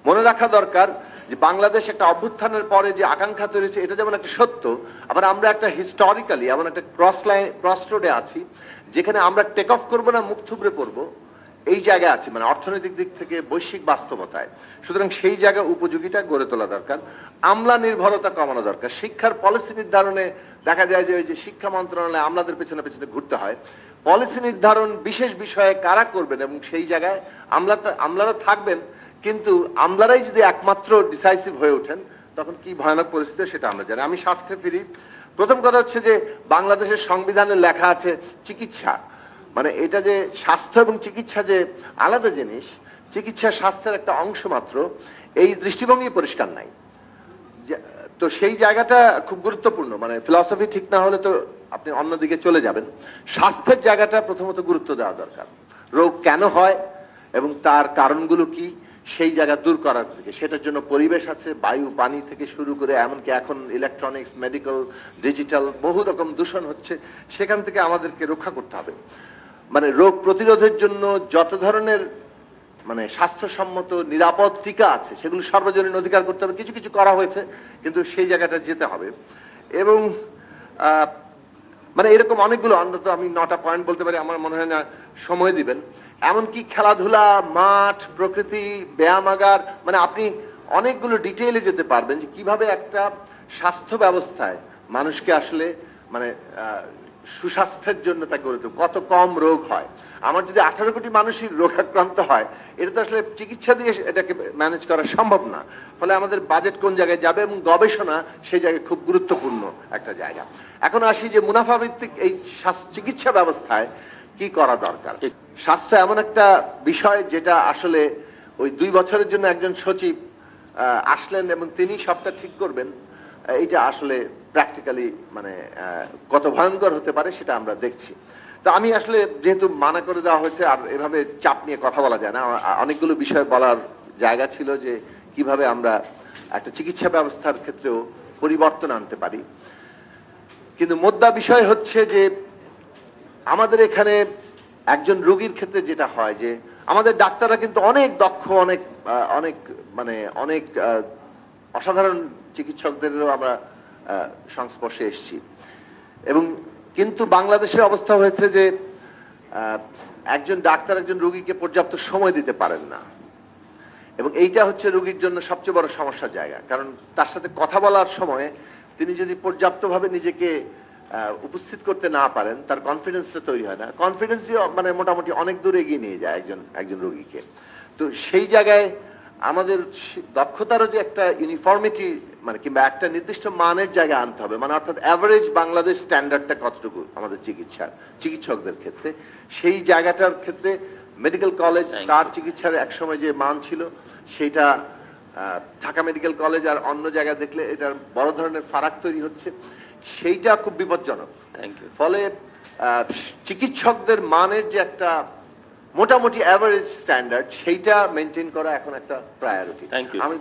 মনে রাখা দরকার যে বাংলাদেশ একটা অভ্যুত্থানের পরে যে আকাঙ্ক্ষা তৈরি হয়েছে এটা যেমন একটা সত্য, আবার আমরা একটা হিস্টোরিক্যালি এমন একটা ক্রস রোডে আছি যেখানে আমরা টেক অফ করবো না মুখ থুবড়ে পড়বো এই জায়গায় আছে, মানে অর্থনৈতিক দিক থেকে বৈশ্বিক বাস্তবতায়। সুতরাং সেই জায়গা উপযোগিতা গড়ে তোলা দরকার, আমলা নির্ভরতা কমানো দরকার। শিক্ষার পলিসি নির্ধারণে দেখা যায় যে ওই যে শিক্ষা মন্ত্রণালয়ে আমলাদের পেছনে পেছনে ঘুরতে হয়। পলিসি নির্ধারণ বিশেষ বিষয়ে কারা করবেন এবং সেই জায়গায় আমলারা থাকবেন, কিন্তু আমলারাই যদি একমাত্র ডিসাইসিভ হয়ে ওঠেন তখন কি ভয়ানক পরিস্থিতি সেটা আমরা জানি। আমি স্বাস্থ্যে ফিরি। প্রথম কথা হচ্ছে যে বাংলাদেশের সংবিধানে লেখা আছে চিকিৎসা, মানে এটা যে স্বাস্থ্য এবং চিকিৎসা যে আলাদা জিনিস, চিকিৎসা স্বাস্থ্যের একটা অংশ মাত্র, এই দৃষ্টিভঙ্গি পরিষ্কার নাই। তো সেই জায়গাটা খুব গুরুত্বপূর্ণ, মানে ফিলসফি ঠিক না হলে তো আপনি অন্যদিকে চলে যাবেন। স্বাস্থ্যের জায়গাটা প্রথমত গুরুত্ব দেওয়া দরকার, রোগ কেন হয় এবং তার কারণগুলো কি সেই জায়গা দূর করার থেকে। সেটার জন্য পরিবেশ আছে, বায়ু পানি থেকে শুরু করে এমনকি এখন ইলেকট্রনিক্স, মেডিকেল, ডিজিটাল বহু রকম দূষণ হচ্ছে, সেখান থেকে আমাদেরকে রক্ষা করতে হবে। মানে রোগ প্রতিরোধের জন্য যত ধরনের মানে স্বাস্থ্যসম্মত নিরাপদ টিকা আছে সেগুলো সর্বজনীন অধিকার করতে হবে। কিছু কিছু করা হয়েছে, কিন্তু সেই জায়গাটা যেতে হবে। এবং মানে এরকম অনেকগুলো, অন্তত আমি 9টা পয়েন্ট বলতে পারি, আমার মনে হয় না সময় দিবেন। এমনকি খেলাধুলা, মাঠ, প্রকৃতি, ব্যায়ামাগার, মানে আপনি অনেকগুলো ডিটেইলে যেতে পারবেন যে কিভাবে একটা স্বাস্থ্য ব্যবস্থায় মানুষকে আসলে মানে সুস্বাস্থ্যের জন্য তা গড়ে তুলবে। কত কম রোগ হয়। আমার যদি 18 কোটি মানুষই রোগাক্রান্ত হয়, এটা তো আসলে চিকিৎসা দিয়ে এটাকে ম্যানেজ করা সম্ভব না। ফলে আমাদের বাজেট কোন জায়গায় যাবে এবং গবেষণা সেই জায়গায় খুব গুরুত্বপূর্ণ একটা জায়গা। এখন আসি যে মুনাফা ভিত্তিক এই চিকিৎসা ব্যবস্থায় কি করা দরকার। স্বাস্থ্য এমন একটা বিষয় যেটা আসলে ওই 2 বছরের জন্য একজন সচিব আসলেন এবং তিনি সবটা ঠিক করবেন, এইটা আসলে প্র্যাকটিক্যালি মানে কত ভয়ঙ্কর হতে পারে সেটা আমরা দেখছি। তো আমি আসলে যেহেতু মানা করে দেওয়া হয়েছে, আর এভাবে চাপ নিয়ে কথা বলা যায় না, অনেকগুলো বিষয় বলার জায়গা ছিল যে কিভাবে আমরা একটা চিকিৎসা ব্যবস্থার ক্ষেত্রেও পরিবর্তন আনতে পারি। কিন্তু মুদ্রা বিষয় হচ্ছে যে আমাদের এখানে একজন রোগীর ক্ষেত্রে যেটা হয় যে আমাদের ডাক্তাররা কিন্তু অনেক দক্ষ, অনেক অনেক মানে অনেক অসাধারণ চিকিৎসকদেরও আমরা সংস্পর্শে এসেছি, এবং কিন্তু বাংলাদেশের অবস্থা হয়েছে যে একজন ডাক্তার একজন রোগীকে পর্যাপ্ত সময় দিতে পারেন না, এবং এইটা হচ্ছে রোগীর জন্য সবচেয়ে বড় সমস্যার জায়গা। কারণ তার সাথে কথা বলার সময় তিনি যদি পর্যাপ্তভাবে নিজেকে উপস্থিত করতে না পারেন, তার কনফিডেন্সটা তৈরি হয় না। কনফিডেন্সই মানে মোটামুটি অনেক দূর এগিয়ে নিয়ে যায় একজন রোগীকে। তো সেই জায়গায় আমাদের দক্ষতারও যে একটা ইউনিফর্মিটি মানে কিংবা একটা নির্দিষ্ট মানের জায়গায় আনতে হবে, মানে অর্থাৎ অ্যাভারেজ বাংলাদেশ স্ট্যান্ডার্ডটা কতটুকু আমাদের চিকিৎসকদের ক্ষেত্রে, সেই জায়গাটার ক্ষেত্রে মেডিকেল কলেজ তার চিকিৎসার একসময় যে মান ছিল সেইটা ঢাকা মেডিকেল কলেজ আর অন্য জায়গায় দেখলে এটার বড় ধরনের ফারাক তৈরি হচ্ছে, সেইটা খুব বিপজ্জনক। ফলে চিকিৎসকদের মানের যে একটা মোটামুটি অ্যাভারেজ স্ট্যান্ডার্ড সেইটা মেনটেন করা এখন একটা প্রায়োরিটি। আমি